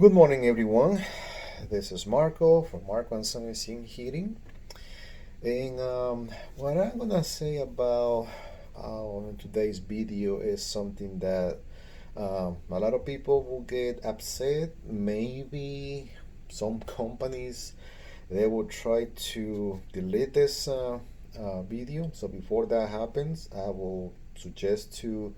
Good morning, everyone. This is Marco from Marco and Son Heating. And what I'm gonna say about today's video is something that a lot of people will get upset. Maybe some companies they will try to delete this video. So before that happens, I will suggest to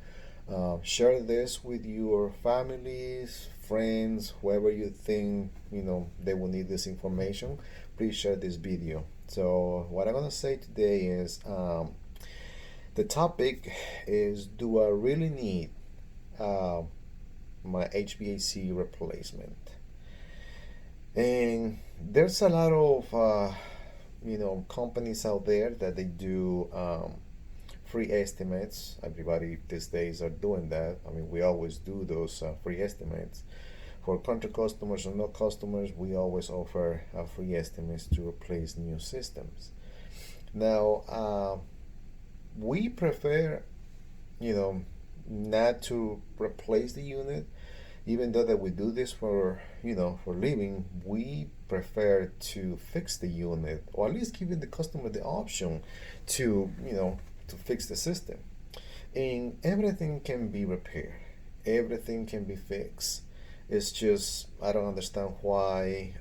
share this with your families, friends, whoever you think they will need this information. Please share this video. So what I'm gonna say today is the topic is: do I really need uh, my HVAC replacement? And there's a lot of companies out there that they do free estimates. Everybody these days are doing that. I mean, we always do those free estimates for contract customers or no customers. We always offer free estimates to replace new systems. Now, we prefer, you know, not to replace the unit, even though that we do this for for living. We prefer to fix the unit, or at least giving the customer the option to to fix the system. And everything can be repaired, everything can be fixed. It's just I don't understand why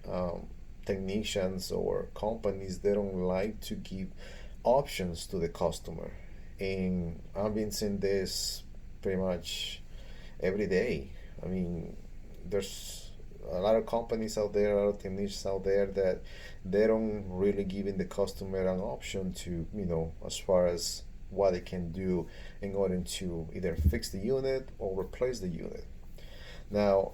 technicians or companies they don't like to give options to the customer. And I've been seeing this pretty much every day. I mean, there's a lot of companies out there, a lot of technicians out there that they don't really giving the customer an option to, as far as what they can do in order to either fix the unit or replace the unit. Now,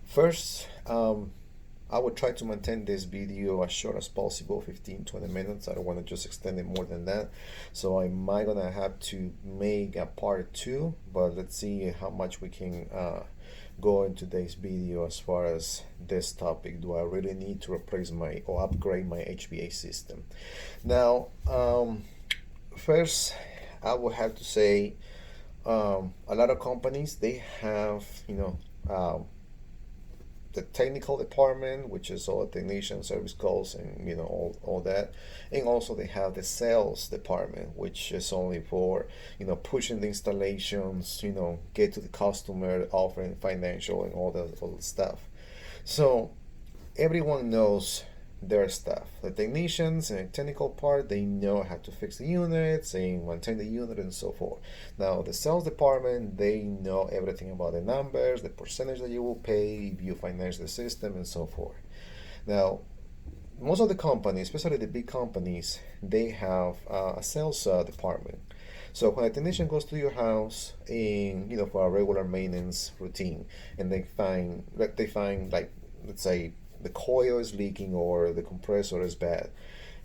first, I would try to maintain this video as short as possible, 15-20 minutes. I don't want to just extend it more than that. So I might gonna have to make a part two, but let's see how much we can go in today's video as far as this topic. Do I really need to replace my or upgrade my HVAC system? Now, first, I would have to say a lot of companies they have the technical department, which is all the technician service calls and all that, and also they have the sales department, which is only for pushing the installations, get to the customer, offering financial and all the stuff. So everyone knows their stuff. The technicians and the technical part, they know how to fix the units and maintain the unit and so forth. Now, the sales department, they know everything about the numbers, the percentage that you will pay if you finance the system and so forth. Now, most of the companies, especially the big companies, they have a sales department. So when a technician goes to your house in for a regular maintenance routine, and they find like, let's say the coil is leaking or the compressor is bad,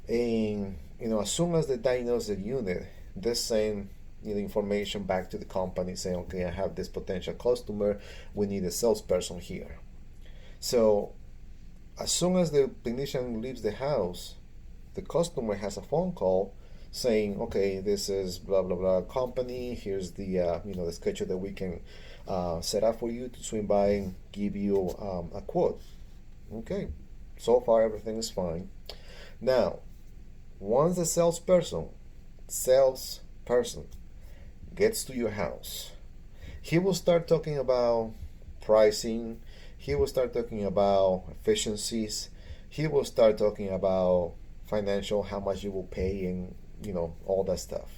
and as soon as they diagnose the unit, they send information back to the company saying, okay, I have this potential customer, we need a salesperson here. So as soon as the technician leaves the house, the customer has a phone call saying, okay, this is blah blah blah company, here's the the schedule that we can set up for you to swing by and give you a quote. Okay, so far everything is fine. Now, once the salesperson gets to your house, he will start talking about pricing. He will start talking about efficiencies. He will start talking about financial, how much you will pay, and all that stuff.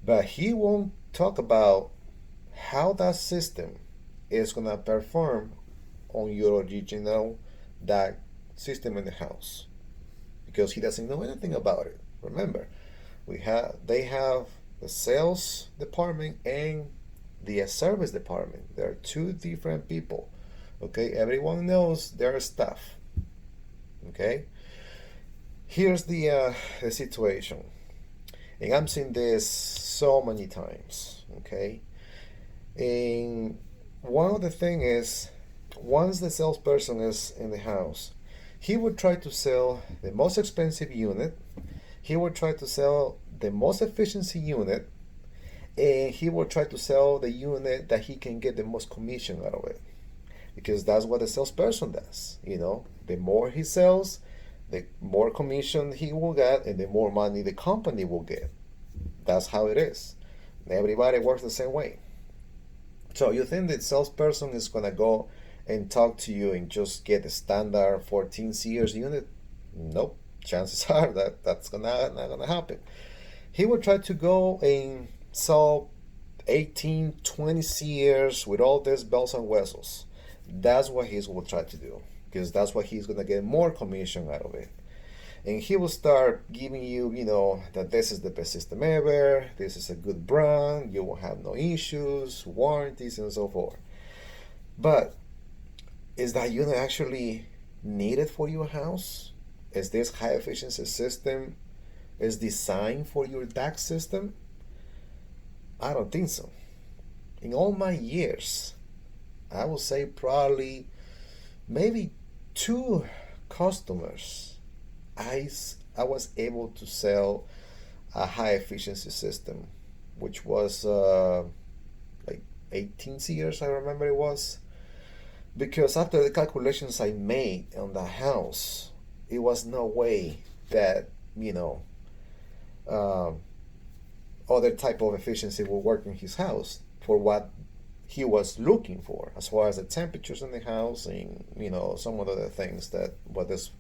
But he won't talk about how that system is gonna perform on your original that system in the house, because he doesn't know anything about it. Remember, they have the sales department and the service department. There are two different people. Okay, everyone knows their stuff. Okay, here's the situation, and I'm seeing this so many times. Okay, and one of the thing is, once the salesperson is in the house, he would try to sell the most expensive unit. He would try to sell the most efficiency unit, and he will try to sell the unit that he can get the most commission out of it, because that's what the salesperson does. The more he sells, the more commission he will get, and the more money the company will get. That's how it is. Everybody works the same way. So you think the salesperson is gonna go and talk to you and just get a standard 14 series unit? Nope. Chances are that that's not gonna happen. He will try to go and sell 18, 20 series with all these bells and whistles. That's what he will try to do, because that's what he's gonna get more commission out of it. And he will start giving you, that this is the best system ever, this is a good brand, you will have no issues, warranties, and so forth. But is that unit actually needed for your house? Is this high efficiency system is designed for your DAC system? I don't think so. In all my years, I would say probably maybe two customers I was able to sell a high efficiency system, which was like 18 years, I remember it was. Because after the calculations I made on the house, it was no way that, uh, other type of efficiency will work in his house for what he was looking for, as far as the temperatures in the house and, some of the other things that what this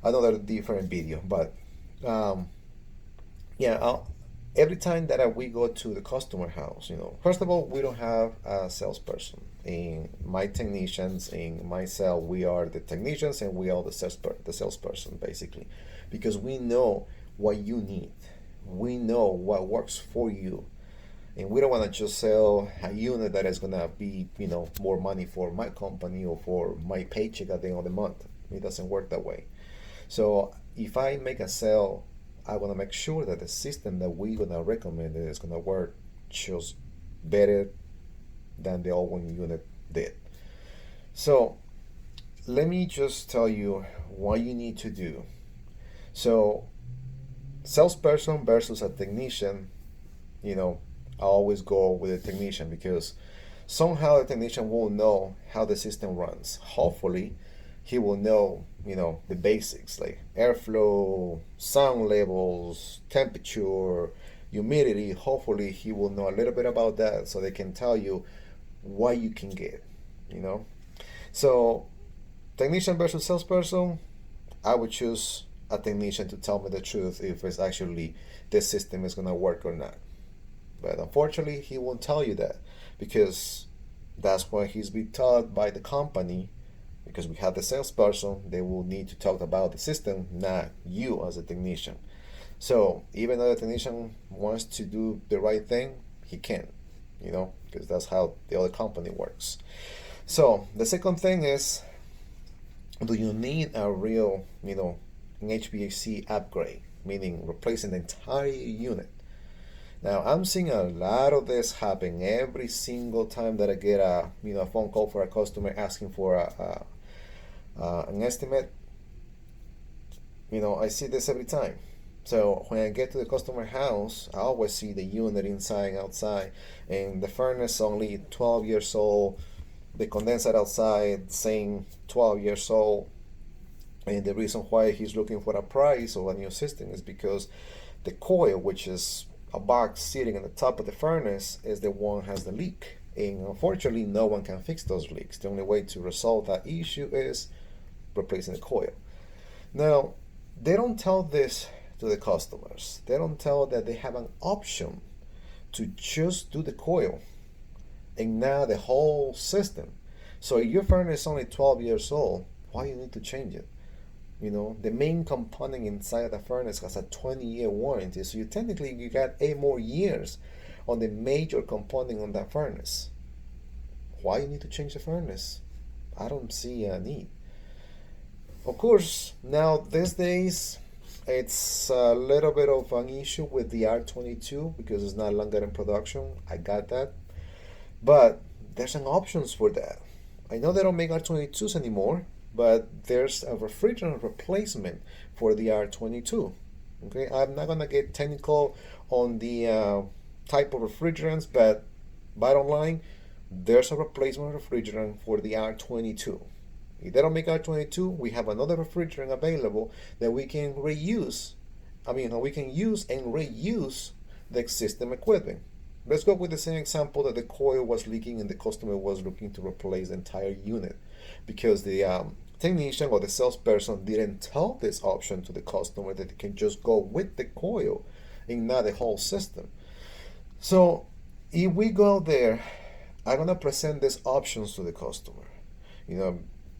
another different video. But yeah, every time that we go to the customer house, first of all, we don't have a salesperson. In my technicians, in myself, we are the technicians and we are the salesperson, basically, because we know what you need, we know what works for you, and we don't want to just sell a unit that is gonna be, more money for my company or for my paycheck at the end of the month. It doesn't work that way. So if I make a sale, I want to make sure that the system that we're gonna recommend is gonna work just better than the old one unit did. So let me just tell you what you need to do. So salesperson versus a technician, I always go with a technician, because somehow the technician will know how the system runs. Hopefully he will know, the basics like airflow, sound levels, temperature, humidity. Hopefully he will know a little bit about that, so they can tell you what you can get. So technician versus salesperson, I would choose a technician to tell me the truth if it's actually this system is going to work or not. But unfortunately, he won't tell you that, because that's what he's been taught by the company. Because we have the salesperson, they will need to talk about the system, not you as a technician. So even though the technician wants to do the right thing, he can't, because that's how the other company works. So the second thing is, do you need a real, an HVAC upgrade, meaning replacing the entire unit? Now, I'm seeing a lot of this happen every single time that I get a phone call for a customer asking for an estimate. I see this every time. So when I get to the customer house, I always see the unit inside and outside, and the furnace only 12 years old, the condenser outside saying 12 years old. And the reason why he's looking for a price of a new system is because the coil, which is a box sitting on the top of the furnace, is the one has the leak. And unfortunately, no one can fix those leaks. The only way to resolve that issue is replacing the coil. Now, they don't tell this to the customers. They don't tell that they have an option to just do the coil and now the whole system. So if your furnace is only 12 years old, why you need to change it? The main component inside the furnace has a 20-year warranty, so you got 8 more years on the major component on that furnace. Why you need to change the furnace? I don't see a need. Of course, now these days, it's a little bit of an issue with the R22 because it's not longer in production. I got that. But there's an options for that. I know they don't make R22s anymore, but there's a refrigerant replacement for the R22. Okay, I'm not gonna get technical on the type of refrigerants, but bottom line, there's a replacement refrigerant for the R22. If they don't make R22, we have another refrigerant available that we can reuse. We can use and reuse the existing equipment. Let's go with the same example that the coil was leaking and the customer was looking to replace the entire unit because the technician or the salesperson didn't tell this option to the customer that they can just go with the coil and not the whole system. So if we go out there, I'm gonna present these options to the customer.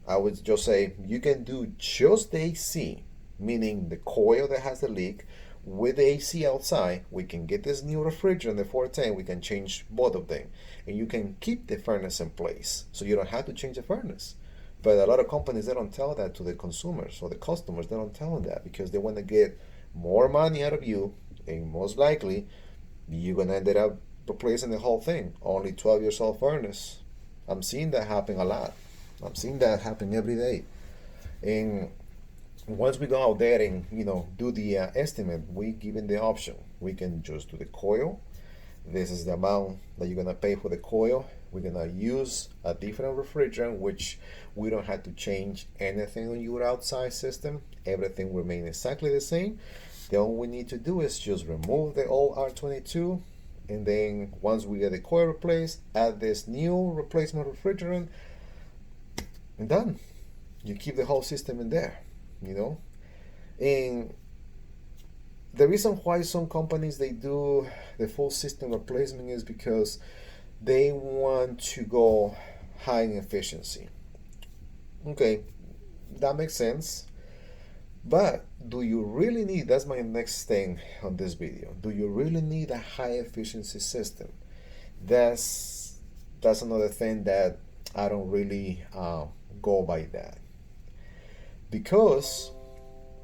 I would just say you can do just the AC, meaning the coil that has the leak, with the AC outside. We can get this new refrigerant, the 410, we can change both of them. And you can keep the furnace in place, so you don't have to change the furnace. But a lot of companies, they don't tell that to the consumers or the customers. They don't tell them that because they want to get more money out of you, and most likely, you're going to end up replacing the whole thing. Only 12 years old furnace. I'm seeing that happen a lot. I'm seeing that happen every day. And once we go out there and do the estimate, we given the option. We can just do the coil. This is the amount that you're gonna pay for the coil. We're gonna use a different refrigerant, which we don't have to change anything on your outside system. Everything remains exactly the same. Then all we need to do is just remove the old R22, and then once we get the coil replaced, add this new replacement refrigerant, and done. You keep the whole system in there. And the reason why some companies they do the full system replacement is because they want to go high in efficiency. Okay, that makes sense. But do you really need, that's my next thing on this video, do you really need a high efficiency system? That's another thing that I don't really go by that. Because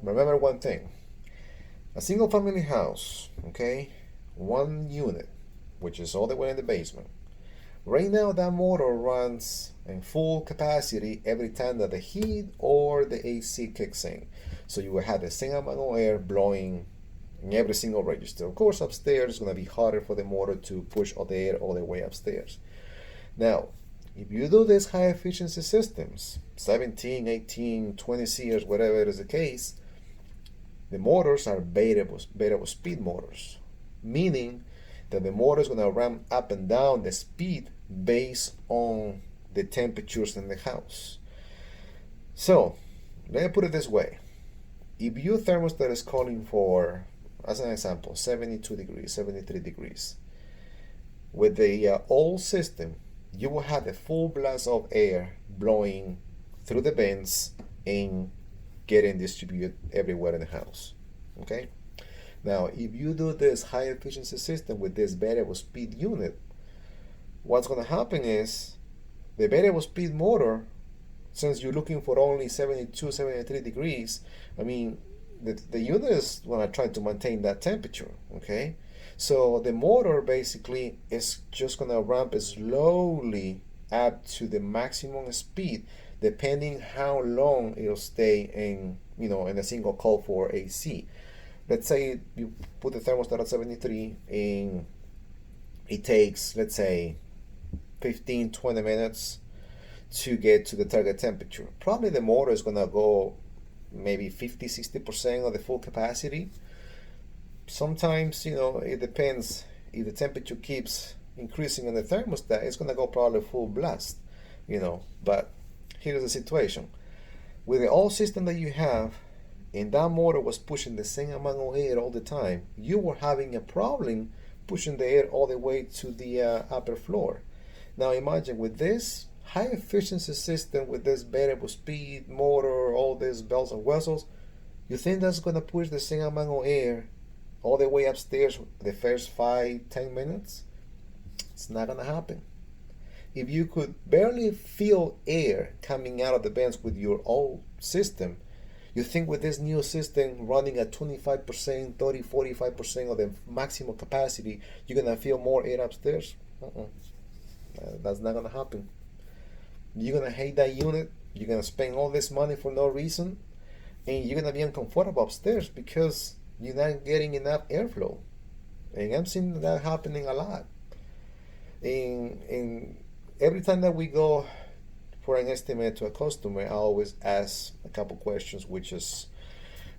remember one thing, a single family house, okay, one unit, which is all the way in the basement. Right now that motor runs in full capacity every time that the heat or the AC kicks in. So you will have the same amount of air blowing in every single register. Of course, upstairs it's going to be harder for the motor to push all the air all the way upstairs. Now, if you do these high efficiency systems, 17, 18, 20 series, whatever is the case, the motors are variable speed motors, meaning that the motor is going to ramp up and down the speed based on the temperatures in the house. So, let me put it this way. If your thermostat is calling for, as an example, 72 degrees, 73 degrees, with the old system, you will have a full blast of air blowing through the vents and getting distributed everywhere in the house. Okay? Now, if you do this high efficiency system with this variable speed unit, what's going to happen is the variable speed motor, since you're looking for only 72, 73 degrees, the unit is going to try to maintain that temperature. Okay? So the motor basically is just going to ramp slowly up to the maximum speed, depending how long it'll stay in a single call for AC. Let's say you put the thermostat at 73 and it takes, let's say, 15-20 minutes to get to the target temperature. Probably the motor is going to go maybe 50-60% of the full capacity. Sometimes, it depends. If the temperature keeps increasing on the thermostat, it's going to go probably full blast, But here's the situation. With the old system that you have, and that motor was pushing the same amount of air all the time, you were having a problem pushing the air all the way to the upper floor. Now imagine with this high efficiency system, with this variable speed motor, all these bells and whistles, you think that's going to push the same amount of air all the way upstairs the first 5-10 minutes? It's not going to happen. If you could barely feel air coming out of the vents with your old system, you think with this new system running at 25%, 30, 45% of the maximum capacity, you're going to feel more air upstairs? That's not going to happen. You're going to hate that unit. You're going to spend all this money for no reason. And you're going to be uncomfortable upstairs because you're not getting enough airflow. And I'm seeing that happening a lot. In every time that we go for an estimate to a customer, I always ask a couple questions, which is,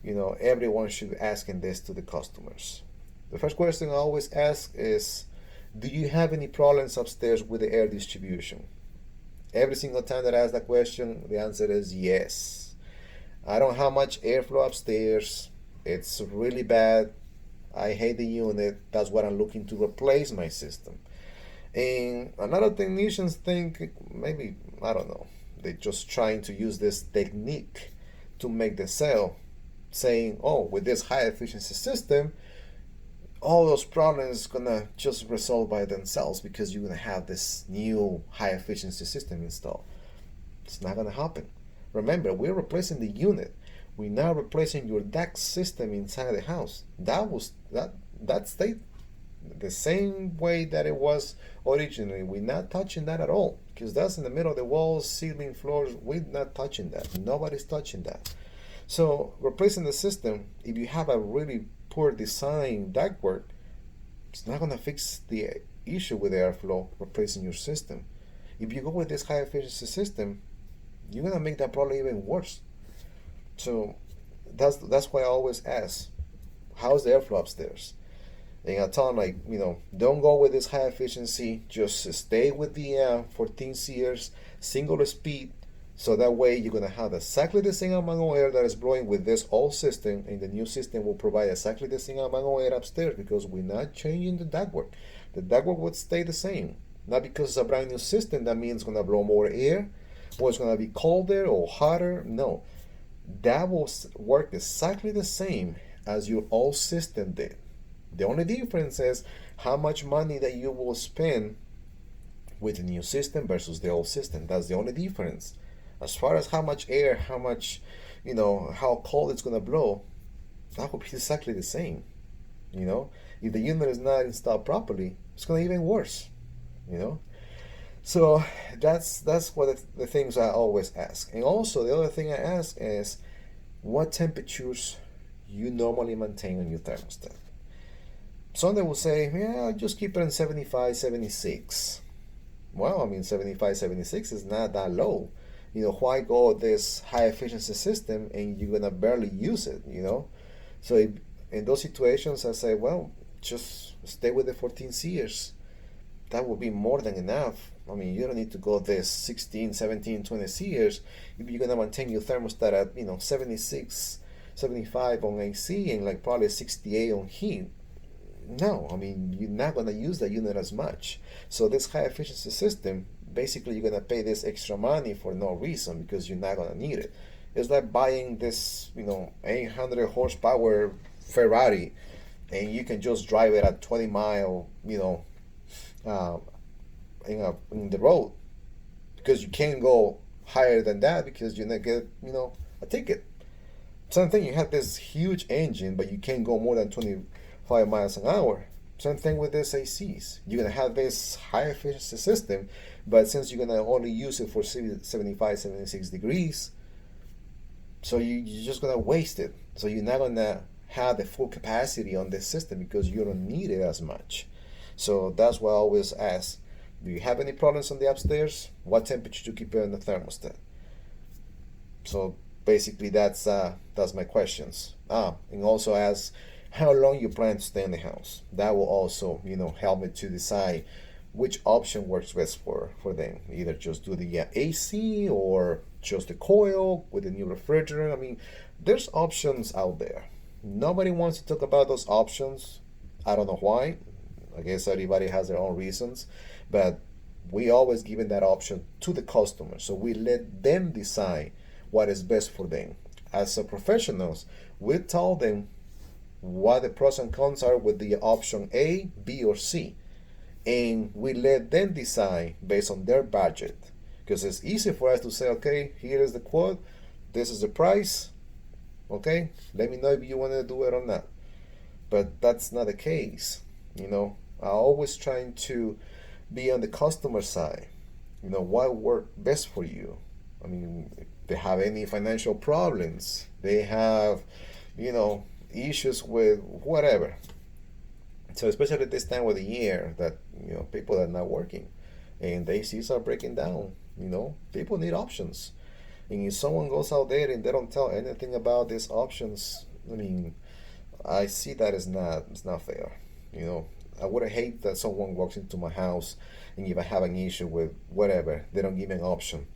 everyone should be asking this to the customers. The first question I always ask is, do you have any problems upstairs with the air distribution? Every single time that I ask that question, the answer is yes. I don't have much airflow upstairs. It's really bad. I hate the unit. That's what I'm looking to replace my system. And a lot of technicians think maybe, I don't know, they're just trying to use this technique to make the sale, saying, oh, with this high efficiency system, all those problems gonna just resolve by themselves because you're gonna have this new high efficiency system installed. It's not gonna happen. Remember, we're replacing the unit. We're not replacing your DAC system inside the house. That stayed the same way that it was originally. We're not touching that at all because that's in the middle of the walls, ceiling, floors. We're not touching that. Nobody's touching that. So replacing the system, if you have a really poor design ductwork, it's not gonna fix the issue with airflow. Replacing your system. If you go with this high efficiency system, you're gonna make that problem even worse. So that's why I always ask, how's the airflow upstairs? And I tell them, like, don't go with this high efficiency. Just stay with the 14 series single speed. So that way you're going to have exactly the same amount of air that is blowing with this old system. And the new system will provide exactly the same amount of air upstairs because we're not changing the ductwork. The ductwork would stay the same. Not because it's a brand new system, that means it's going to blow more air or it's going to be colder or hotter. No. That will work exactly the same as your old system did. The only difference is how much money that you will spend with the new system versus the old system. That's the only difference. As far as how much air, how much, how cold it's going to blow, that will be exactly the same. If the unit is not installed properly, it's going to be even worse. So that's what the things I always ask. And also the other thing I ask is, what temperatures you normally maintain on your thermostat? Some will say, yeah, I'll just keep it in 75, 76. Well, 75, 76 is not that low. Why go this high efficiency system and you're going to barely use it, So in those situations, I say, well, just stay with the 14 series. That would be more than enough. You don't need to go this 16, 17, 20 series if you're going to maintain your thermostat at, 76, 75 on AC and like probably 68 on heat. No, you're not going to use that unit as much. So this high efficiency system, basically you're going to pay this extra money for no reason because you're not going to need it. It's like buying this, 800 horsepower Ferrari and you can just drive it at 20 mile, in the road because you can't go higher than that because you're going to get, a ticket. Same thing, you have this huge engine, but you can't go more than 25 miles an hour. Same thing with this ACs. You're going to have this high efficiency system, but since you're going to only use it for 75, 76 degrees, so you're just going to waste it. So you're not going to have the full capacity on this system because you don't need it as much. So that's why I always ask, do you have any problems on the upstairs? What temperature do you keep it in the thermostat? So basically that's my questions. And also ask how long you plan to stay in the house. That will also, help me to decide which option works best for them. Either just do the AC or just the coil with the new refrigerant. There's options out there. Nobody wants to talk about those options. I don't know why. I guess everybody has their own reasons, but we always given that option to the customer. So we let them decide what is best for them. As a professionals, we tell them what the pros and cons are with the option A, B, or C. And we let them decide based on their budget. Because it's easy for us to say, okay, here is the quote, this is the price, okay, let me know if you want to do it or not. But that's not the case. I always trying to be on the customer side. What work best for you. If they have any financial problems, they have, issues with whatever. So especially this time of the year that people are not working and the ACs are breaking down, people need options. And if someone goes out there and they don't tell anything about these options, I mean, I see that as not it's not fair. You know, I would hate that someone walks into my house and if I have an issue with whatever, they don't give me an option.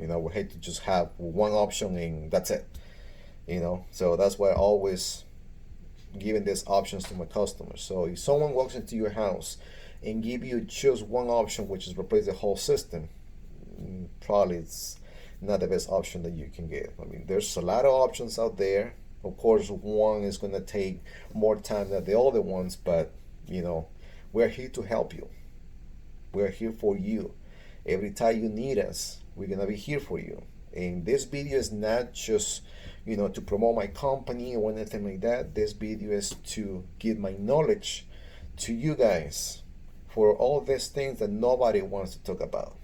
I would hate to just have one option and that's it. So that's why I always giving these options to my customers. So if someone walks into your house and give you just one option, which is replace the whole system, probably it's not the best option that you can get. I mean, there's a lot of options out there. Of course, one is going to take more time than the other ones, but you know, we're here to help you. We're here for you. Every time you need us, we're going to be here for you. And this video is not just, to promote my company or anything like that. This video is to give my knowledge to you guys for all these things that nobody wants to talk about.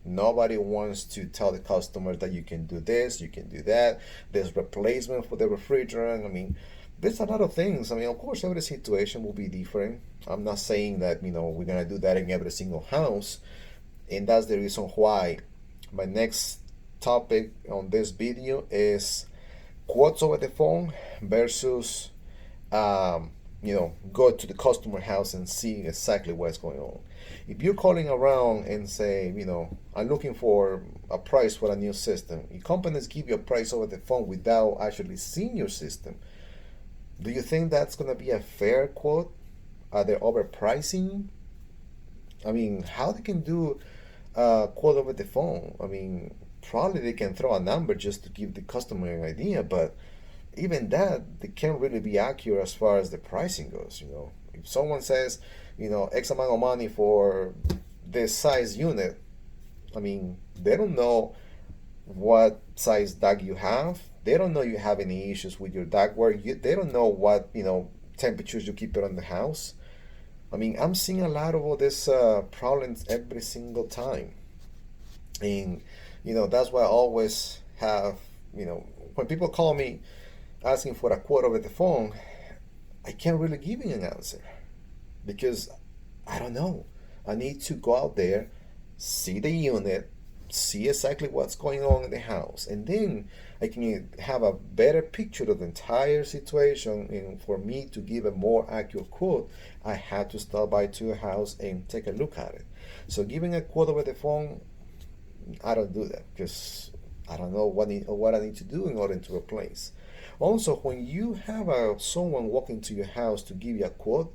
Nobody wants to tell the customers that you can do this, you can do that. There's replacement for the refrigerant. I mean, there's a lot of things. I mean, of course, every situation will be different. I'm not saying that, we're going to do that in every single house. And that's the reason why my next topic on this video is quotes over the phone versus, go to the customer house and see exactly what's going on. If you're calling around and say, I'm looking for a price for a new system, if companies give you a price over the phone without actually seeing your system, do you think that's going to be a fair quote? Are they overpricing? I mean, how they can do a quote over the phone? I mean, probably they can throw a number just to give the customer an idea, but even that, they can't really be accurate as far as the pricing goes. If someone says, X amount of money for this size unit, I mean, they don't know what size DAC you have. They don't know you have any issues with your ductwork. They don't know what, temperatures you keep it on the house. I mean, I'm seeing a lot of all these problems every single time. And, that's why I always have, when people call me asking for a quote over the phone, I can't really give you an answer because I don't know. I need to go out there, see the unit, see exactly what's going on in the house, and then I can have a better picture of the entire situation. And for me to give a more accurate quote, I had to stop by to a house and take a look at it. So giving a quote over the phone, I don't do that because I don't know what I need to do in order to replace. Also, when you have someone walking to your house to give you a quote,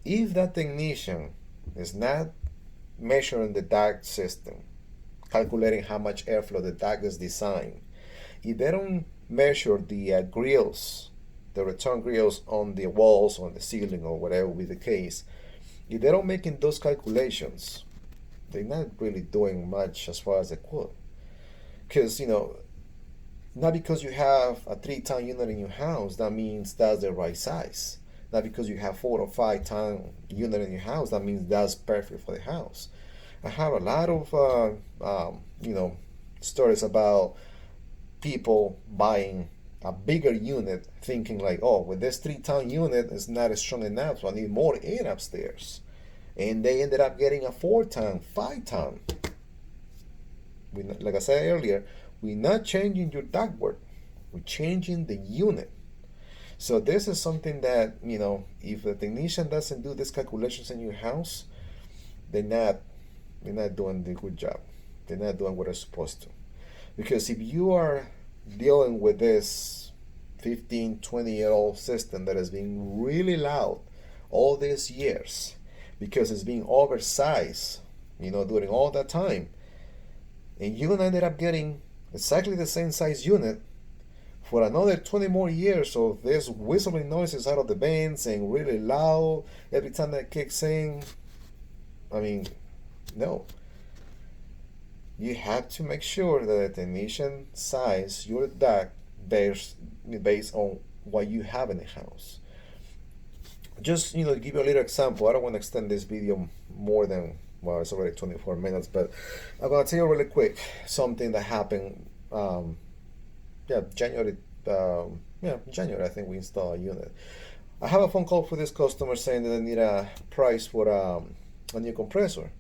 if that technician is not measuring the DAC system, calculating how much airflow the DAC is designed, if they don't measure the grills, the return grills on the walls, on the ceiling, or whatever be the case, if they don't making those calculations, they're not really doing much as far as the quote. Because, not because you have a 3-ton unit in your house, that means that's the right size. Not because you have 4 or 5-ton unit in your house, that means that's perfect for the house. I have a lot of, stories about people buying a bigger unit thinking like, oh, with this 3-ton unit, it's not strong enough, so I need more air upstairs. And they ended up getting a 4-ton, 5-ton. Like I said earlier, we're not changing your ductwork. We're changing the unit. So this is something that, if the technician doesn't do these calculations in your house, they're not doing the good job. They're not doing what they're supposed to. Because if you are dealing with this 15, 20-year-old system that has been really loud all these years because it's being oversized, during all that time, and you're going to end up getting exactly the same size unit for another 20 more years of this whistling noises out of the vents and really loud every time that kicks in. I mean, no. You have to make sure that the technician size your DAC based on what you have in the house. Just, to give you a little example, I don't want to extend this video more than, well, it's already 24 minutes, but I'm going to tell you really quick something that happened, January, I think we installed a unit. I have a phone call for this customer saying that they need a price for a new compressor,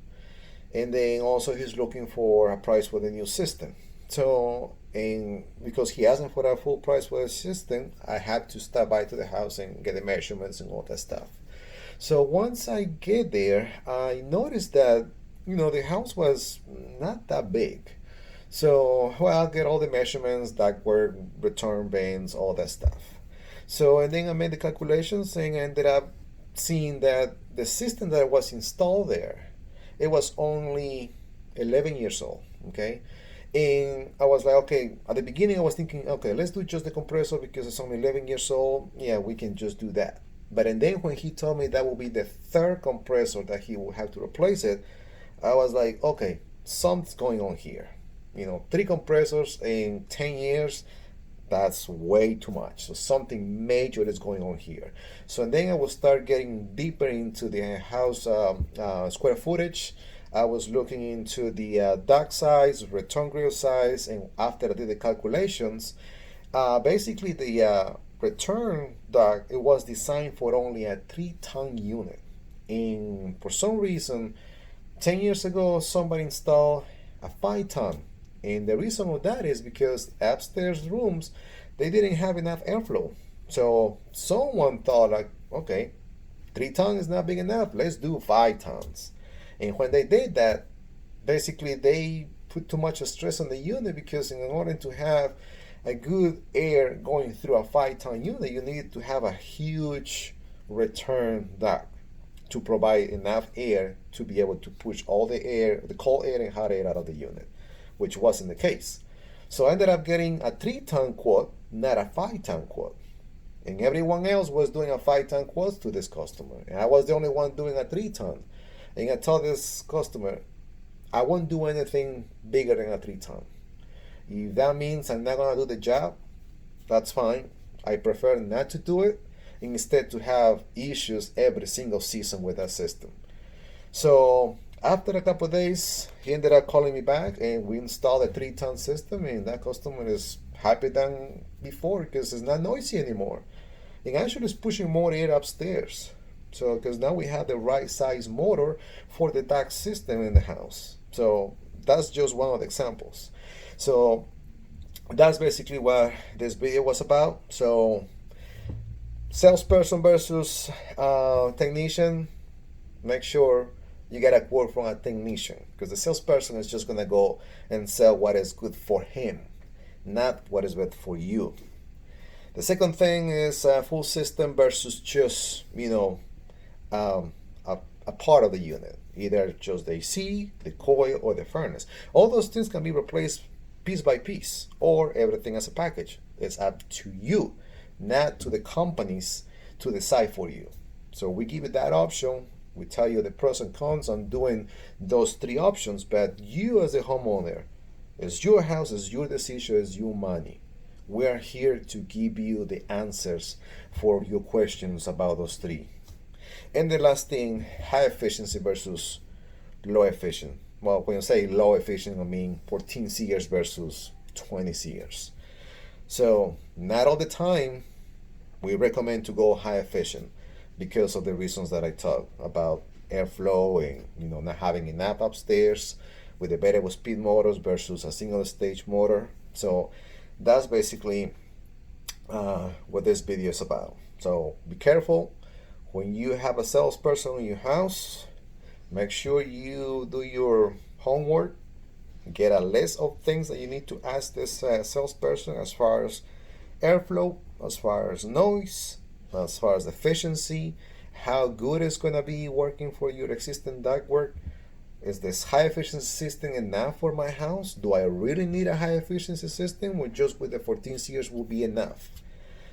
and then also he's looking for a price for the new system. So, and because he asked for a full price for the system, I had to stop by to the house and get the measurements and all that stuff. So once I get there, I noticed that the house was not that big. So well, I'll get all the measurements, ductwork, return bands, all that stuff. So and then I made the calculations and I ended up seeing that the system that was installed there, it was only 11 years old. Okay, and I was like, okay, at the beginning I was thinking, okay, let's do just the compressor because it's only 11 years old. Yeah, we can just do that. But and then when he told me that will be the third compressor that he will have to replace it, I was like, okay, something's going on here. Three compressors in 10 years, that's way too much. So something major is going on here. So and then I will start getting deeper into the house square footage. I was looking into the duct size, return grill size, and after I did the calculations, basically the return duct, it was designed for only a 3-ton unit. And for some reason, 10 years ago, somebody installed a 5-ton. And the reason of that is because upstairs rooms, they didn't have enough airflow. So someone thought like, okay, 3 tons is not big enough. Let's do 5 tons. And when they did that, basically they put too much stress on the unit because in order to have a good air going through a 5-ton unit, you need to have a huge return duct to provide enough air to be able to push all the air, the cold air and hot air out of the unit, which wasn't the case. So I ended up getting a 3-ton quote, not a 5-ton quote. And everyone else was doing a 5-ton quote to this customer. And I was the only one doing a 3-ton. And I told this customer, I won't do anything bigger than a 3-ton. If that means I'm not going to do the job, that's fine. I prefer not to do it, instead to have issues every single season with that system. So after a couple of days, he ended up calling me back and we installed a 3-ton system, and that customer is happy than before because it's not noisy anymore. And actually it's pushing more air upstairs. So because now we have the right size motor for the DAC system in the house. So that's just one of the examples. So that's basically what this video was about. So salesperson versus technician, make sure you get a quote from a technician, because the salesperson is just going to go and sell what is good for him, not what is good for you. The second thing is full system versus just a part of the unit, either just the AC, the coil, or the furnace. All those things can be replaced piece by piece or everything as a package. It's up to you, not to the companies to decide for you. So we give you that option. We tell you the pros and cons on doing those 3 options, but you as a homeowner, it's your house, it's your decision, it's your money. We are here to give you the answers for your questions about those 3. And the last thing, high efficiency versus low efficient. Well, when you say low efficient, I mean 14 seers versus 20 seers. So not all the time we recommend to go high efficient because of the reasons that I talked about, airflow and not having enough upstairs with the variable speed motors versus a single stage motor. So that's basically what this video is about. So be careful when you have a salesperson in your house. Make sure you do your homework, get a list of things that you need to ask this salesperson as far as airflow, as far as noise, as far as efficiency, how good it's going to be working for your existing ductwork. Is this high efficiency system enough for my house? Do I really need a high efficiency system, or just with the 14 series will be enough?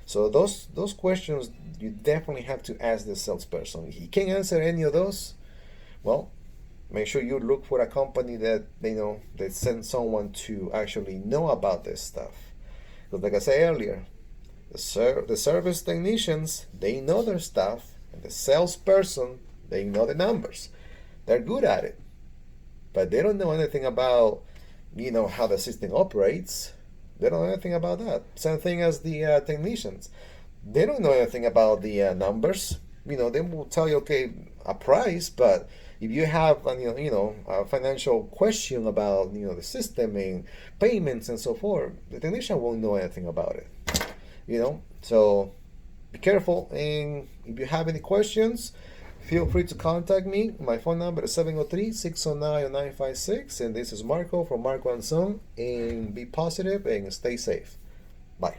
So those questions you definitely have to ask the salesperson. If he can't answer any of those, well, make sure you look for a company that that sends someone to actually know about this stuff. Because like I said earlier, the service technicians, they know their stuff, and the salesperson, they know the numbers. They're good at it, but they don't know anything about how the system operates. They don't know anything about that. Same thing as the technicians. They don't know anything about the numbers. They will tell you, okay, a price, but if you have a financial question about the system and payments and so forth, the technician won't know anything about it. So be careful, and if you have any questions, feel free to contact me. My phone number is 703-609-0956, and this is Marco from Marco and Son. And be positive and stay safe. Bye.